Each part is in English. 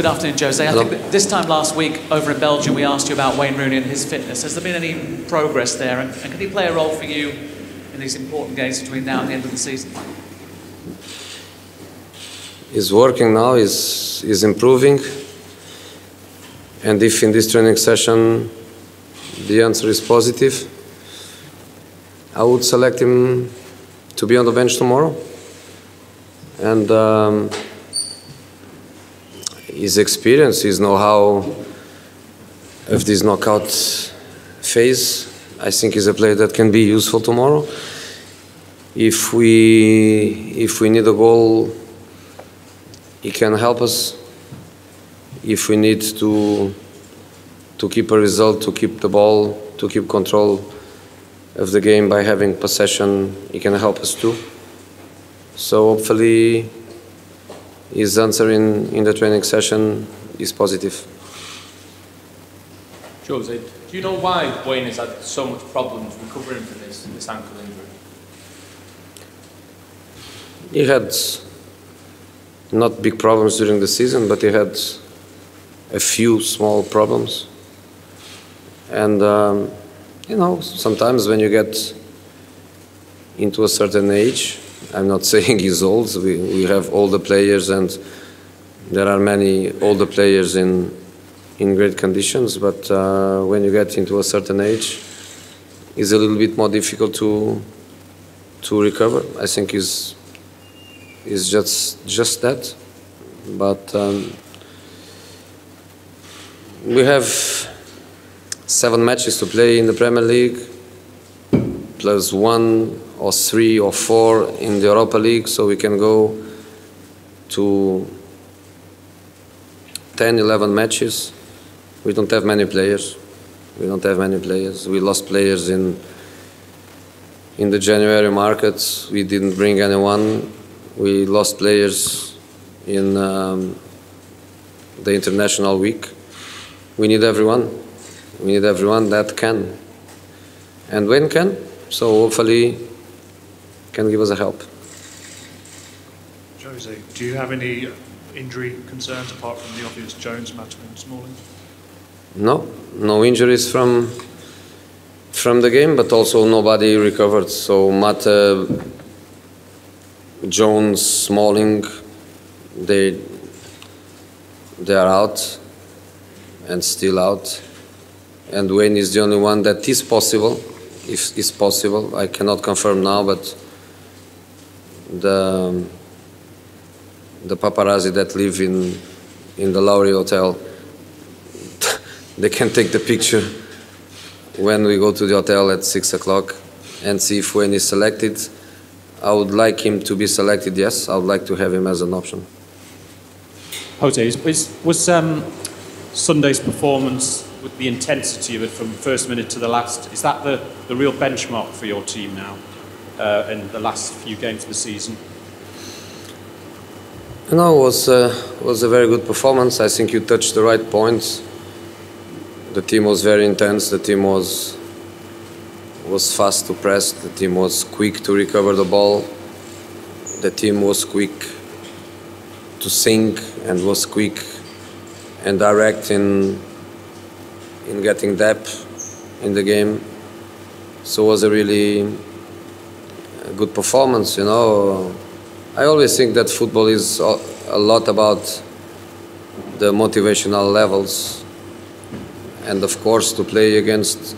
Good afternoon, Jose. I think that this time last week over in Belgium we asked you about Wayne Rooney and his fitness. Has there been any progress there? And can he play a role for you in these important games between now and the end of the season? He's working now, he's improving. And if in this training session the answer is positive, I would select him to be on the bench tomorrow. And his experience, his know-how of this knockout phase, I think is a player that can be useful tomorrow. If we need a goal, he can help us. If we need to keep a result, to keep the ball, to keep control of the game by having possession, he can help us too. So hopefully his answer in the training session is positive. Jose, do you know why Wayne has had so much problems recovering from this ankle injury? He had not big problems during the season, but he had a few small problems. And, you know, sometimes when you get into a certain age, I'm not saying he's old, we have older players and there are many older players in great conditions, but when you get into a certain age, it's a little bit more difficult to recover. I think it's just that. But we have 7 matches to play in the Premier League, plus 1 or 3 or 4 in the Europa League, so we can go to 10, 11 matches. We don't have many players. We lost players in the January market. We didn't bring anyone. We lost players in the international week. We need everyone. We need everyone that can. And Wayne can, so hopefully can give us a help. Jose, do you have any injury concerns apart from the obvious Jones, Mata and Smalling? No injuries from the game, but also nobody recovered. So Mata, Jones, Smalling, they are out and still out. And Wayne is the only one that is possible, if it's possible. I cannot confirm now, but the paparazzi that live in the Lowry Hotel, they can take the picture when we go to the hotel at 6 o'clock and see if Wayne is selected. I would like him to be selected, yes. I would like to have him as an option. Jose, was Sunday's performance with the intensity of it from first minute to the last, is that the real benchmark for your team now in the last few games of the season? No, it was a very good performance. I think you touched the right points. The team was very intense. The team was fast to press. The team was quick to recover the ball. The team was quick to sink and was quick and direct in getting depth in the game. So it was a really good performance, you know. I always think that football is a lot about the motivational levels. And of course, to play against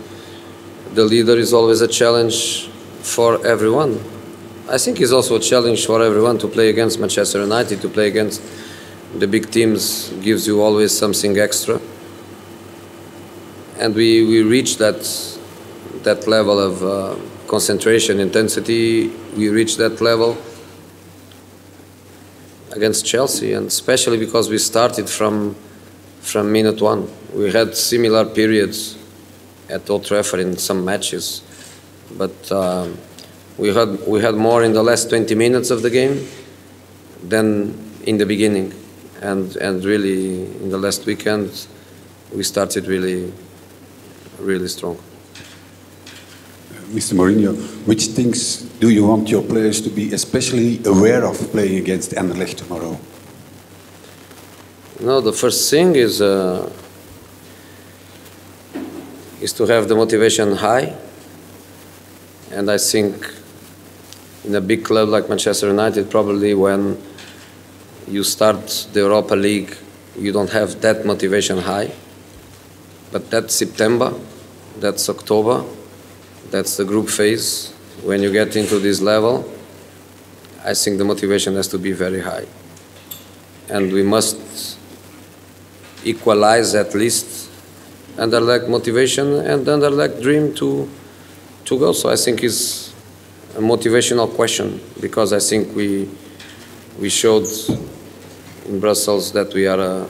the leader is always a challenge for everyone. I think it's also a challenge for everyone to play against Manchester United, to play against the big teams gives you always something extra. And we reached that level of concentration, intensity. We reached that level against Chelsea, and especially because we started from minute 1. We had similar periods at Old Trafford in some matches, but we had more in the last 20 minutes of the game than in the beginning, and really in the last weekend we started really strong. Mr. Mourinho, which things do you want your players to be especially aware of playing against Anderlecht tomorrow? No, the first thing is to have the motivation high, and I think in a big club like Manchester United, probably when you start the Europa League, you don't have that motivation high. But that's September, that's October, that's the group phase. When you get into this level, I think the motivation has to be very high. And we must equalize at least Anderlecht motivation and Anderlecht dream to go. So I think it's a motivational question, because I think we showed in Brussels that we are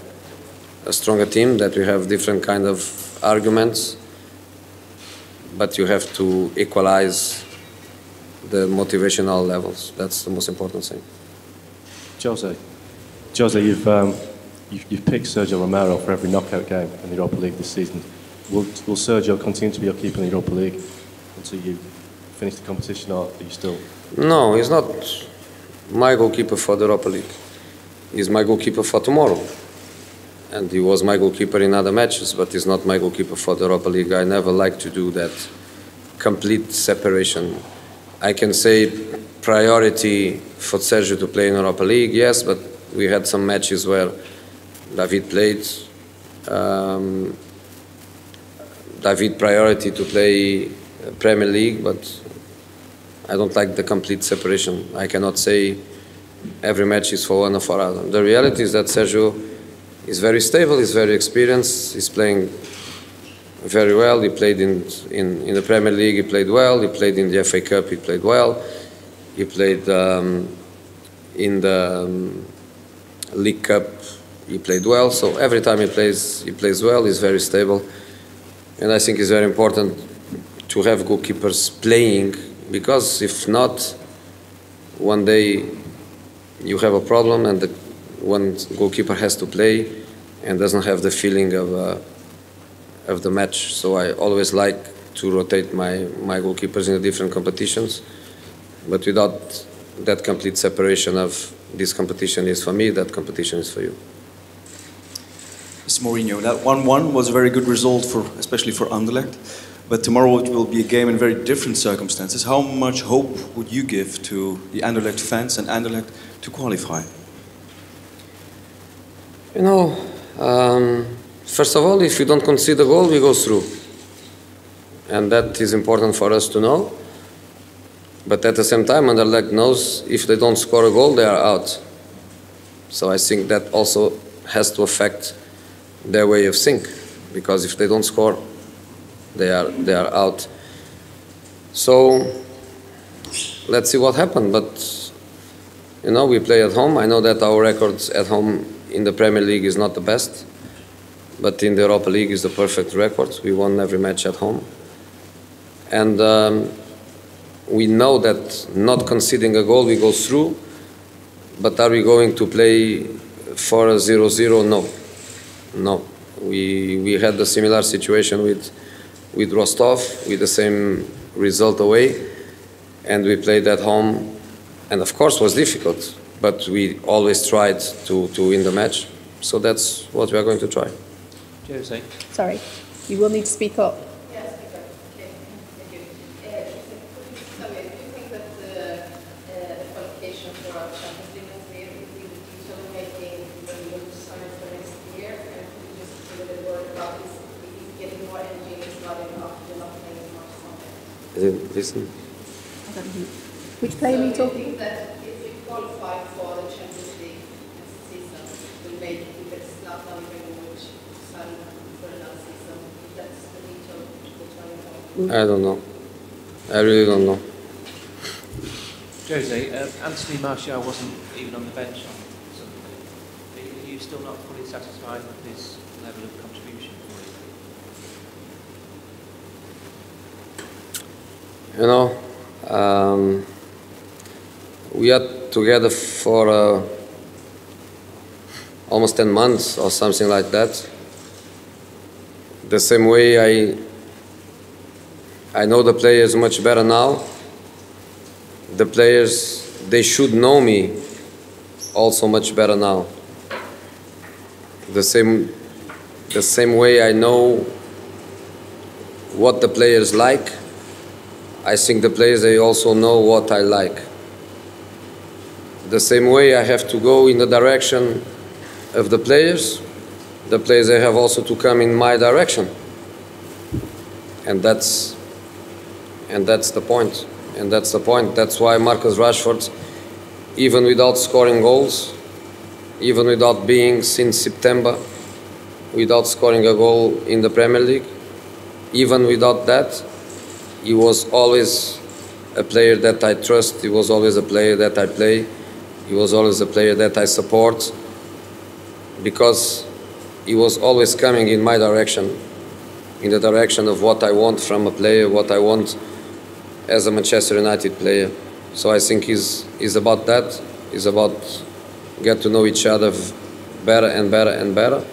a stronger team, that we have different kind of arguments, but you have to equalize the motivational levels. That's the most important thing. Jose, you've picked Sergio Romero for every knockout game in the Europa League this season. Will Sergio continue to be your keeper in the Europa League until you finish the competition, or are you still? No, he's not my goalkeeper for the Europa League. He's my goalkeeper for tomorrow. And he was my goalkeeper in other matches, but he's not my goalkeeper for the Europa League. I never like to do that complete separation. I can say priority for Sergio to play in Europa League, yes, but we had some matches where David played. David priority to play Premier League, but I don't like the complete separation. I cannot say every match is for one or for other. The reality is that Sergio is very stable, he's very experienced, he's playing very well. He played in the Premier League, he played well. He played in the FA Cup, he played well. He played in the League Cup, he played well. So every time he plays well, he's very stable. And I think it's very important to have goalkeepers playing, because if not, one day you have a problem, and one goalkeeper has to play and doesn't have the feeling of the match. So I always like to rotate my goalkeepers in the different competitions, but without that complete separation of this competition is for me, that competition is for you. Mr. Mourinho, that 1-1 was a very good result, especially for Anderlecht, but tomorrow it will be a game in very different circumstances. How much hope would you give to the Anderlecht fans and Anderlecht to qualify? You know, first of all, if you don't concede a goal, we go through. And that is important for us to know. But at the same time, Anderlecht knows if they don't score a goal, they are out. So I think that also has to affect their way of think. Because if they don't score, they are out. So let's see what happens. But, you know, we play at home. I know that our records at home in the Premier League is not the best. But in the Europa League is the perfect record. We won every match at home. And we know that not conceding a goal, we go through. But are we going to play for a 0-0? No. No. We had a similar situation with Rostov, with the same result away. And we played at home. And of course it was difficult. But we always tried to win the match. So that's what we are going to try. Jose. Sorry, you will need to speak up. Yes, speak up. Okay, thank you. Do you think that the qualification for our Champions League next year will be deteriorating when we look to sign for next year? And could you just say a little word about this? If he's getting more energy in his body after the not playing as much as something? Listen. I don't know which player are you talking? Do you think that if we qualify for the Champions League next season, we'll make it not only which sign for another season? That's the detail we're I don't know. I really don't know. Jose, Anthony Martial wasn't even on the bench on Sunday. Are you still not fully satisfied with his level of contribution? You know, we are together for almost 10 months or something like that. The same way I know the players much better now. The players, they should know me also much better now. the same way I know what the players like, I think the players, they also know what I like. The same way I have to go in the direction of the players they have also to come in my direction. And that's the point. And that's the point. That's why Marcus Rashford, even without scoring goals, even without being since September, without scoring a goal in the Premier League, even without that, he was always a player that I trust. He was always a player that I play. He was always a player that I support, because he was always coming in my direction, in the direction of what I want from a player, what I want as a Manchester United player. So I think he's about that. He's about get to know each other better and better and better,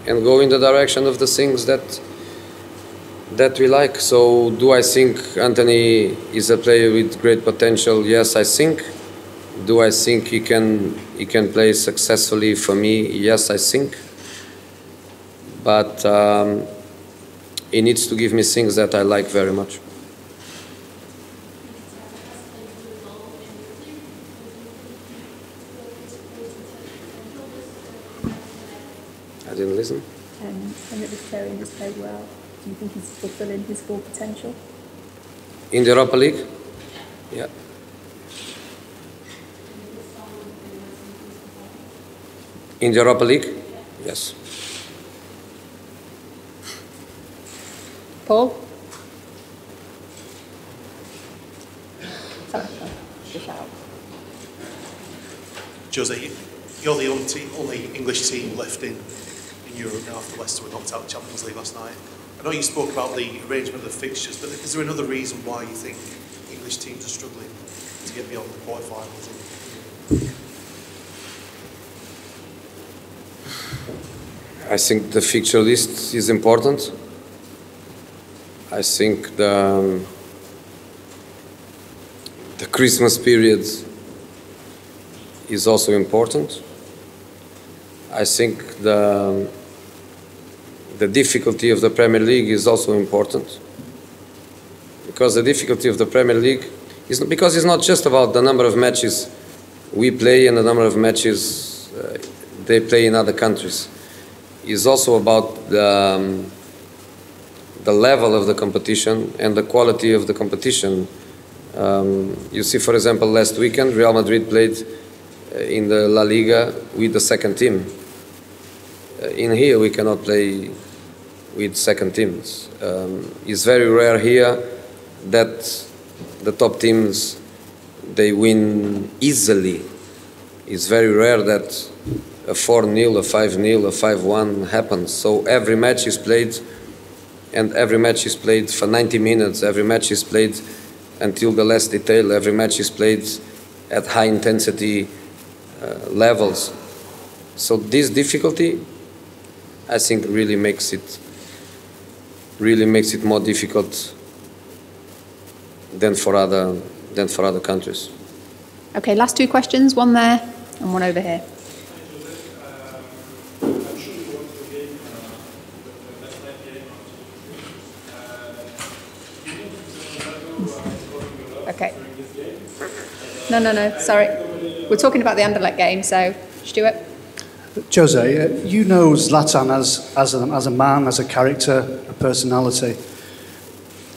and go in the direction of the things that we like. So do I think Anthony is a player with great potential? Yes, I think. Do I think he can play successfully for me? Yes, I think. But he needs to give me things that I like very much. I didn't listen. Henrik Mkhitaryan has played well. Do you think he's fulfilling his full potential? In the Europa League? Yeah. In the Europa League? Yes. Paul? Sorry, just shout. Jose, you're the only English team left in Europe now after Leicester were knocked out of the Champions League last night. I know you spoke about the arrangement of the fixtures, but is there another reason why you think English teams are struggling to get beyond the quarterfinals? I think the fixture list is important. I think the Christmas period is also important. I think the difficulty of the Premier League is also important, because the difficulty of the Premier League is because it's not just about the number of matches we play and the number of matches they play in other countries. It's also about the level of the competition and the quality of the competition. You see, for example, last weekend Real Madrid played in the La Liga with the second team. In here we cannot play with second teams. It's very rare here that the top teams, they win easily. It's very rare that a 4-0, a 5-0, a 5-1 happens. So every match is played, and every match is played for 90 minutes. Every match is played until the last detail. Every match is played at high intensity levels. So this difficulty, I think, really makes it more difficult than for other countries. Okay, last two questions. One there and one over here. Okay. No, sorry. We're talking about the Anderlecht game, so Stuart. Jose, you know Zlatan as a man, as a character, a personality.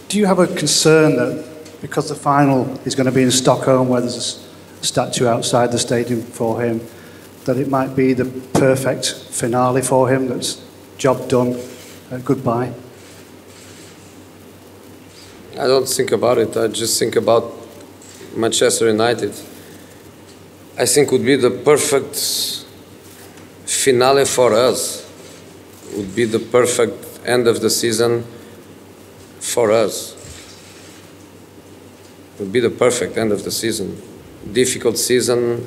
Do you have a concern that because the final is going to be in Stockholm, where there's a statue outside the stadium for him, that it might be the perfect finale for him, that's job done, goodbye? I don't think about it. I just think about Manchester United. I think would be the perfect finale for us. Would be the perfect end of the season for us. Would be the perfect end of the season. Difficult season,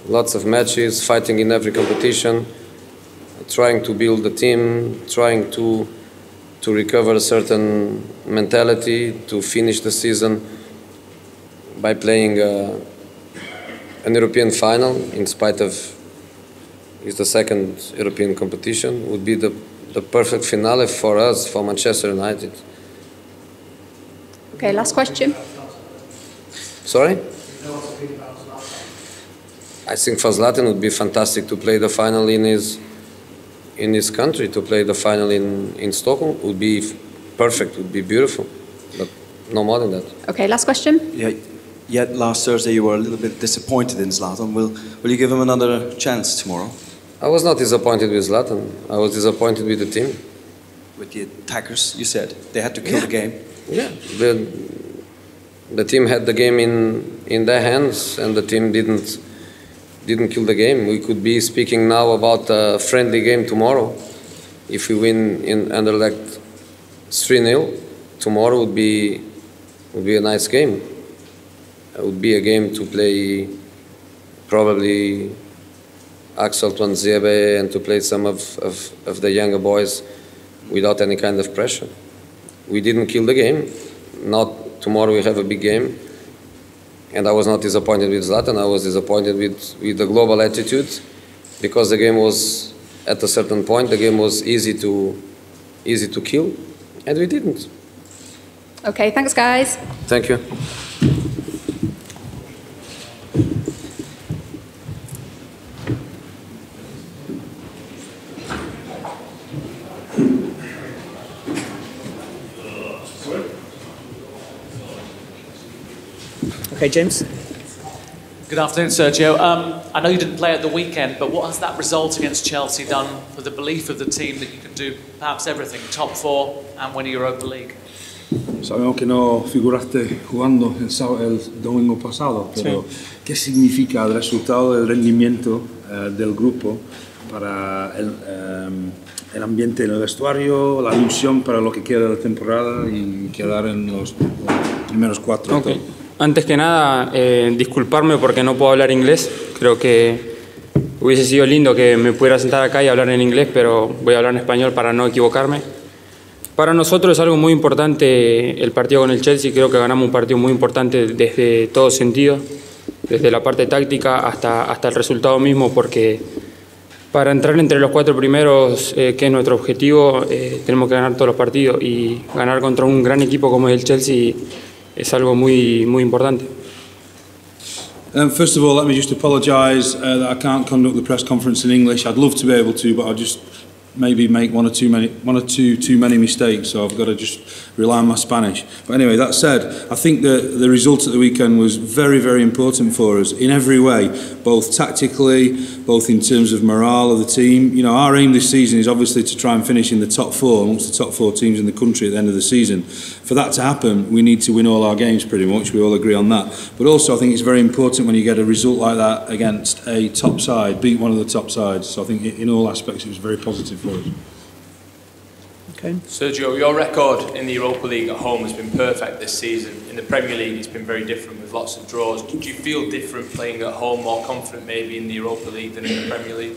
lots of matches, fighting in every competition, trying to build a team, trying to recover a certain mentality, to finish the season by playing an European final in spite of It's the second European competition. Would be the perfect finale for us, for Manchester United. Okay, last question. Sorry? I think for Zlatan it would be fantastic to play the final in his country. To play the final in Stockholm would be perfect, would be beautiful, but no more than that. Okay, last question. Yeah. Yet last Thursday you were a little bit disappointed in Zlatan. Will you give him another chance tomorrow? I was not disappointed with Zlatan. I was disappointed with the team. With the attackers, you said they had to kill the game. Yeah, the team had the game in their hands, and the team didn't kill the game. We could be speaking now about a friendly game tomorrow. If we win in Anderlecht 3-0, tomorrow would be a nice game. It would be a game to play probably Axel Tuanzebe and to play some of the younger boys without any kind of pressure. We didn't kill the game. Not tomorrow we have a big game. And I was not disappointed with Zlatan. I was disappointed with the global attitude, because the game was, at a certain point, the game was easy to kill, and we didn't. Okay, thanks guys. Thank you. Okay, James. Good afternoon, Sergio. I know you didn't play at the weekend, but what has that result against Chelsea done for the belief of the team that you can do perhaps everything, top four and win a Europa League? Sabemos que no figuraste jugando el domingo pasado, pero sí. ¿Qué significa el resultado del rendimiento del grupo para el ambiente en el vestuario, la ilusión para lo que queda de la temporada y quedar en los primeros cuatro? Okay. Antes que nada, disculparme porque no puedo hablar inglés. Creo que hubiese sido lindo que me pudiera sentar acá y hablar en inglés, pero voy a hablar en español para no equivocarme. Para nosotros es algo muy importante el partido con el Chelsea. Creo que ganamos un partido muy importante desde todo sentido, desde la parte táctica hasta el resultado mismo, porque para entrar entre los cuatro primeros, que es nuestro objetivo, tenemos que ganar todos los partidos, y ganar contra un gran equipo como es el Chelsea es algo muy importante. First of all, let me just apologise that I can't conduct the press conference in English. I'd love to be able to, but I'll just maybe make one or two too many mistakes, so I've got to just rely on my Spanish. But anyway, that said, I think that the result at the weekend was very important for us in every way, both tactically, both in terms of morale of the team. You know, our aim this season is obviously to try and finish in the top four, amongst the top four teams in the country at the end of the season. For that to happen, we need to win all our games pretty much, we all agree on that. But also I think it's very important when you get a result like that against a top side, beat one of the top sides. So I think in all aspects it was very positive for us. Okay. Sergio, your record in the Europa League at home has been perfect this season. In the Premier League it's been very different with lots of draws. Do you feel different playing at home, more confident maybe in the Europa League than in the Premier League?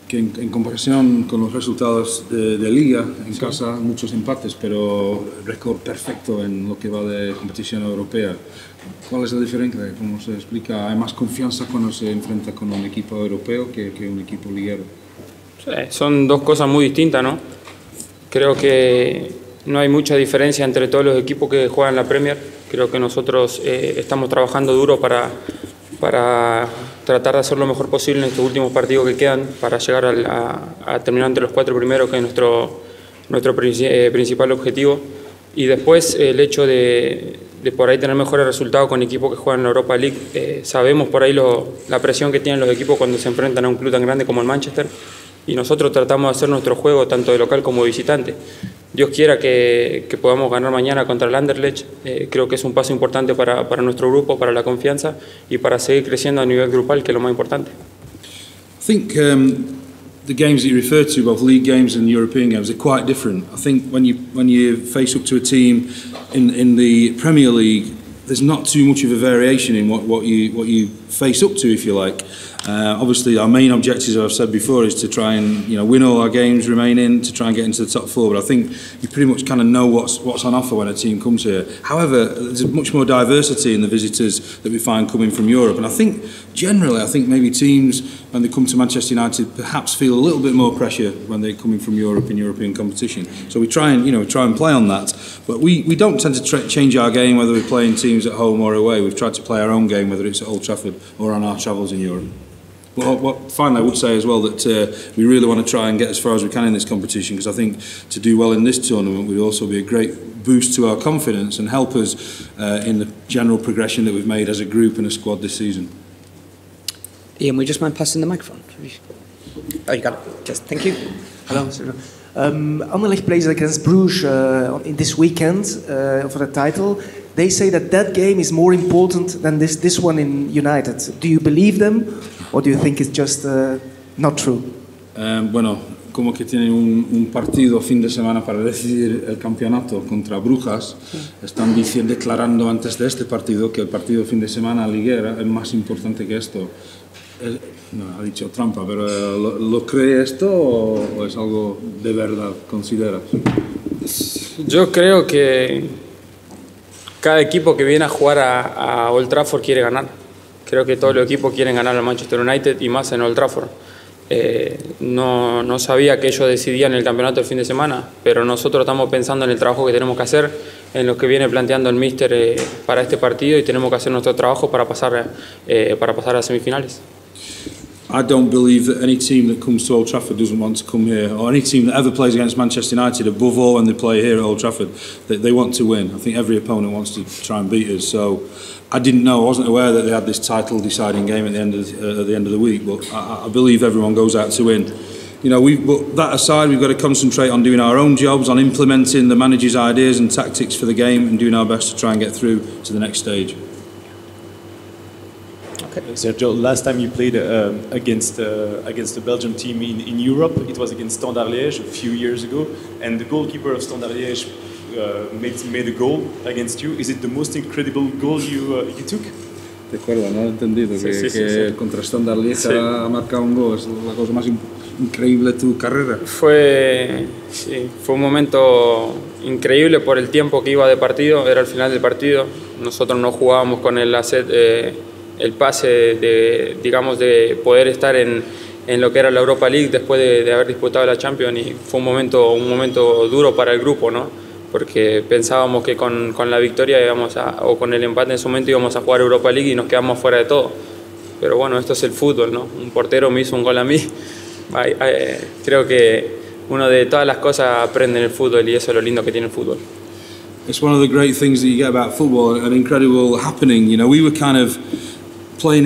Que en comparación con los resultados de Liga, en casa muchos empates, pero récord perfecto en lo que va de competición europea. ¿Cuál es la diferencia? ¿Cómo se explica? ¿Hay más confianza cuando se enfrenta con un equipo europeo que un equipo liguero? Sí, son dos cosas muy distintas, ¿no? Creo que no hay mucha diferencia entre todos los equipos que juegan la Premier. Creo que nosotros estamos trabajando duro para tratar de hacer lo mejor posible en estos últimos partidos que quedan, para llegar a terminar entre los cuatro primeros, que es nuestro principal objetivo. Y después el hecho de por ahí tener mejores resultados con equipos que juegan en la Europa League. Sabemos por ahí la presión que tienen los equipos cuando se enfrentan a un club tan grande como el Manchester, y nosotros tratamos de hacer nuestro juego tanto de local como de visitante. Dios quiera que podamos ganar mañana contra el Anderlecht. Creo que es un paso importante para nuestro grupo, para la confianza y para seguir creciendo a nivel grupal, que es lo más importante. I think the games that you refer to, both league games and European games, are quite different. I think when you face up to a team in the Premier League, there's not too much of a variation in what you face up to, if you like. Obviously, our main objectives, as I've said before, is to try and win all our games remaining, to try and get into the top four. But I think you pretty much kind of know what's on offer when a team comes here. However, there's much more diversity in the visitors that we find coming from Europe. And I think, generally, maybe teams, when they come to Manchester United, perhaps feel a little bit more pressure when they're coming from Europe in European competition. So we try and play on that. But we don't tend to change our game whether we're playing teams at home or away. We've tried to play our own game, whether it's at Old Trafford or on our travels in Europe. What finally I would say as well that we really want to try and get as far as we can in this competition, because I think to do well in this tournament would also be a great boost to our confidence and help us in the general progression that we've made as a group and a squad this season. Ian, would you just mind passing the microphone? Oh, you got it. Just thank you. Hello. Anderlecht plays against Bruges in this weekend for the title. They say that game is more important than this one in United. Do you believe them, or do you think it's just not true? Bueno, como que tienen un partido fin de semana para decidir el campeonato contra Brujas, están declarando antes de este partido que el partido fin de semana liguera es más importante que esto. No, ha dicho trampa, pero ¿lo cree esto o es algo de verdad, consideras? Yo creo que cada equipo que viene a jugar a Old Trafford quiere ganar. Creo que todos los equipos quieren ganar al Manchester United y más en Old Trafford. No sabía que ellos decidían el campeonato el fin de semana, pero nosotros estamos pensando en el trabajo que tenemos que hacer, en lo que viene planteando el míster para este partido, y tenemos que hacer nuestro trabajo para pasar a las semifinales. I don't believe that any team that comes to Old Trafford doesn't want to come here, or any team that ever plays against Manchester United, above all when they play here at Old Trafford, they want to win. I think every opponent wants to try and beat us. So I didn't know, I wasn't aware that they had this title deciding game at the end of the week, but I believe everyone goes out to win. But that aside, we've got to concentrate on doing our own jobs, on implementing the manager's ideas and tactics for the game, and doing our best to try and get through to the next stage. Sergio, last time you played against the Belgium team in Europe, it was against Standard Liège a few years ago, and the goalkeeper of Standard Liège made a goal against you. Is it the most incredible goal you took? De acuerdo, no he entendido que contra Standard Liège ha marcado un gol, es la cosa más increíble de tu carrera. Fue un momento increíble por el tiempo que iba de partido, era el final del partido. Nosotros no jugábamos con el pase de poder estar en lo que era la Europa League después de haber disputado la Champions, y fue un momento duro para el grupo, ¿no? Porque pensábamos que con la victoria o con el empate en ese momento íbamos a jugar Europa League y nos quedamos fuera de todo. Pero bueno, esto es el fútbol, ¿no? Un portero me hizo un gol a mí. Creo que uno de todas las cosas aprende en el fútbol, y eso es lo lindo que tiene el fútbol. It's one of the great things that you get about football, an incredible happening. We were kind of playing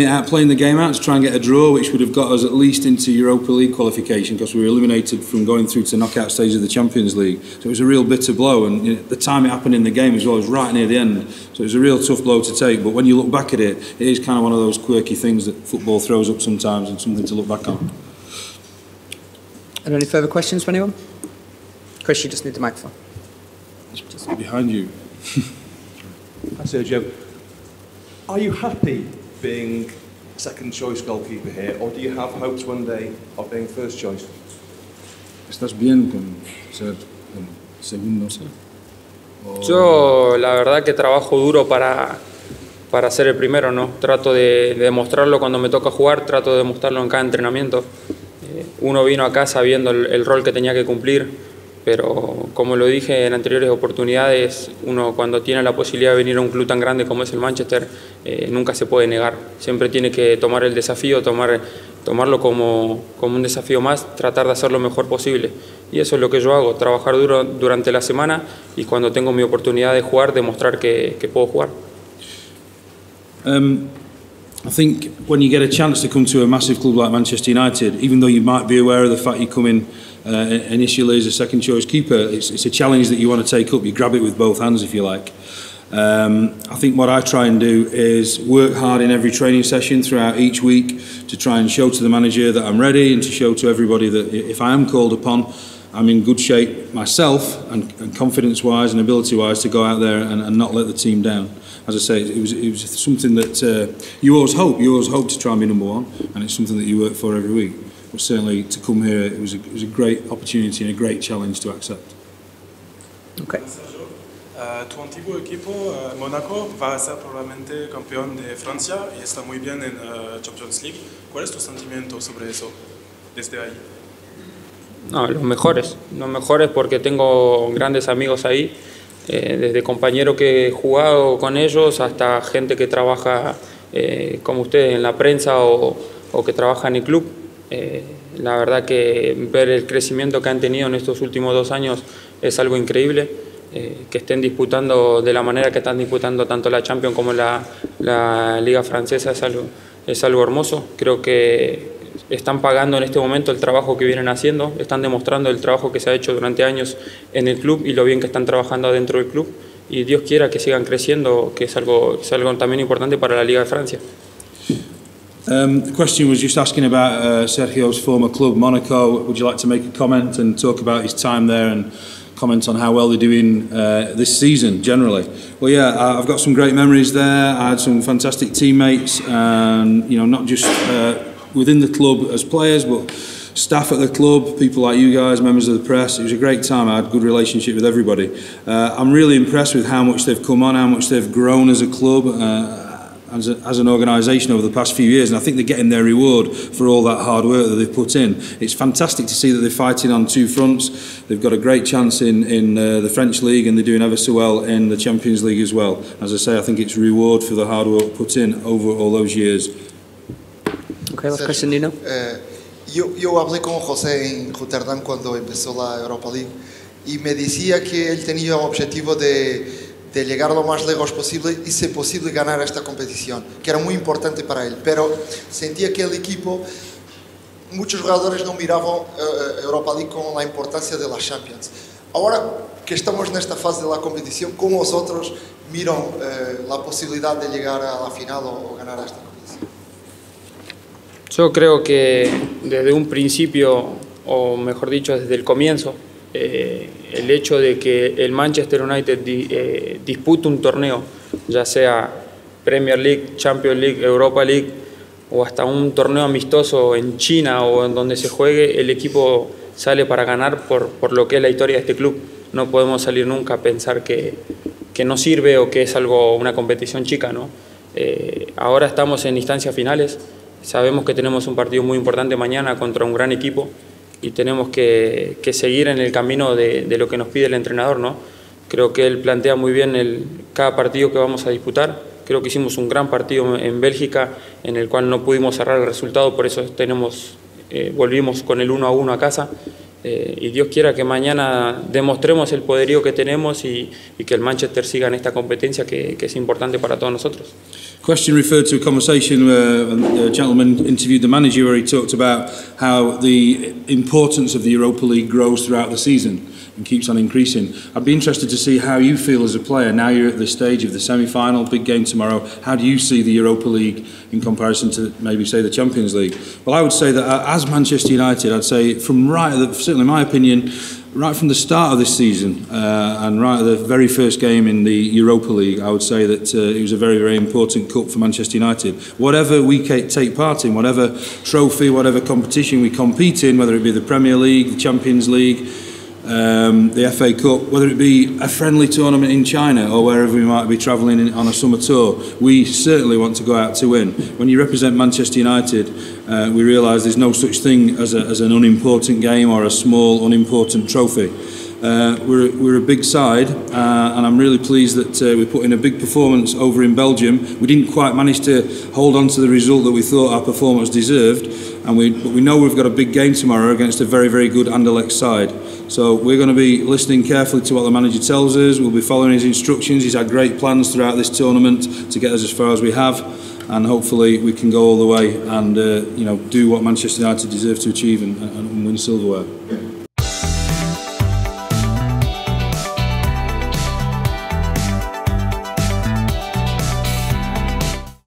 the game out to try and get a draw, which would have got us at least into Europa League qualification, because we were eliminated from going through to the knockout stage of the Champions League. So it was a real bitter blow, and the time it happened in the game as well was right near the end. So it was a real tough blow to take. But when you look back at it, it is kind of one of those quirky things that football throws up sometimes, and something to look back on. Are there any further questions for anyone? Chris, you just need the microphone. Just behind you. Hi, Sergio. Are you happy being second choice goalkeeper here, or do you have hopes one day of being first choice? ¿Estás bien con ser el segundo? Yo la verdad que trabajo duro para ser el primero, ¿no? Trato de demostrarlo cuando me toca jugar, trato de demostrarlo en cada entrenamiento. Uno vino acá sabiendo el rol que tenía que cumplir, pero como lo dije en anteriores oportunidades, uno cuando tiene la posibilidad de venir a un club tan grande como es el Manchester, nunca se puede negar. Siempre tiene que tomar el desafío, tomarlo como un desafío más, tratar de hacer lo mejor posible. Y eso es lo que yo hago, trabajar duro durante la semana, y cuando tengo mi oportunidad de jugar, demostrar que puedo jugar. I think when you get a chance to come to a massive club like Manchester United, even though you might be aware of the fact you come in initially as a second choice keeper, it's a challenge that you want to take up. You grab it with both hands, if you like. I think what I try and do is work hard in every training session throughout each week to try and show to the manager that I'm ready, and to show to everybody that if I am called upon, I'm in good shape myself and confidence-wise and ability-wise to go out there and not let the team down. as I say, it was something that you always hope to try and be number one, and it's something that you work for every week. But certainly to come here, it was a great opportunity and a great challenge to accept. Okay. Tu antiguo equipo, Mónaco, va a ser probablemente campeón de Francia y está muy bien en Champions League. ¿Cuál es tu sentimiento sobre eso desde ahí? No, los mejores porque tengo grandes amigos ahí, desde compañeros que he jugado con ellos hasta gente que trabaja como ustedes en la prensa o que trabaja en el club. La verdad que ver el crecimiento que han tenido en estos últimos 2 años es algo increíble. Que estén disputando de la manera que están disputando tanto la Champions como la Liga Francesa es algo hermoso. Creo que están pagando en este momento el trabajo que vienen haciendo, están demostrando el trabajo que se ha hecho durante años en el club y lo bien que están trabajando dentro del club, y Dios quiera que sigan creciendo, que es algo también importante para la Liga de Francia. The question was just asking about Sergio's former club, Monaco. Would you like to make a comment and talk about his time there and comment on how well they're doing this season generally? Well, yeah, I've got some great memories there. I had some fantastic teammates, and not just within the club as players, but staff at the club, people like you guys, members of the press. It was a great time. I had a good relationship with everybody. I'm really impressed with how much they've come on, how much they've grown as a club, as an organisation over the past few years, and I think they're getting their reward for all that hard work that they've put in. It's fantastic to see that they're fighting on 2 fronts. They've got a great chance in the French League, and they're doing ever so well in the Champions League as well. As I say, I think it's reward for the hard work put in over all those years. Okay, last question, Nino. Yo hablé con José en Rotterdam cuando empezó la Europa League y me decía que él tenía el objetivo de llegar lo más lejos posible y, si posible, ganar esta competición, que era muy importante para él. Pero sentía que el equipo, muchos jugadores no miraban Europa League con la importancia de las Champions. Ahora que estamos en esta fase de la competición, ¿cómo vosotros miran la posibilidad de llegar a la final o ganar esta competición? Yo creo que desde un principio, o mejor dicho, desde el comienzo, el hecho de que el Manchester United dispute un torneo, ya sea Premier League, Champions League, Europa League o hasta un torneo amistoso en China o en donde se juegue, el equipo sale para ganar por lo que es la historia de este club. No podemos salir nunca a pensar que no sirve o que es una competición chica, ¿no? Ahora estamos en instancias finales, sabemos que tenemos un partido muy importante mañana contra un gran equipo y tenemos que seguir en el camino de lo que nos pide el entrenador, ¿no? Creo que él plantea muy bien cada partido que vamos a disputar. Creo que hicimos un gran partido en Bélgica, en el cual no pudimos cerrar el resultado, por eso volvimos con el 1-1 a casa. Y Dios quiera que mañana demostremos el poderío que tenemos y que el Manchester siga en esta competencia que es importante para todos nosotros. Question referred to a conversation where the gentleman interviewed the manager, where he talked about how the importance of the Europa League grows throughout the season and keeps on increasing. I'd be interested to see how you feel as a player. Now you're at the stage of the semi-final, big game tomorrow. How do you see the Europa League in comparison to maybe, say, the Champions League? Well, I would say that as Manchester United, I'd say certainly my opinion, right from the start of this season and right at the very first game in the Europa League, I would say that it was a very, very important cup for Manchester United. Whatever we take part in, whatever trophy, whatever competition we compete in, whether it be the Premier League, the Champions League, the FA Cup, whether it be a friendly tournament in China or wherever we might be travelling on a summer tour, we certainly want to go out to win. When you represent Manchester United, we realise there's no such thing as an unimportant game or a small unimportant trophy. We're a big side, and I'm really pleased that we put in a big performance over in Belgium. We didn't quite manage to hold on to the result that we thought our performance deserved, but we know we've got a big game tomorrow against a very, very good Anderlecht side. So we're going to be listening carefully to what the manager tells us. We'll be following his instructions. He's had great plans throughout this tournament to get us as far as we have, and hopefully we can go all the way and do what Manchester United deserve to achieve and win silverware.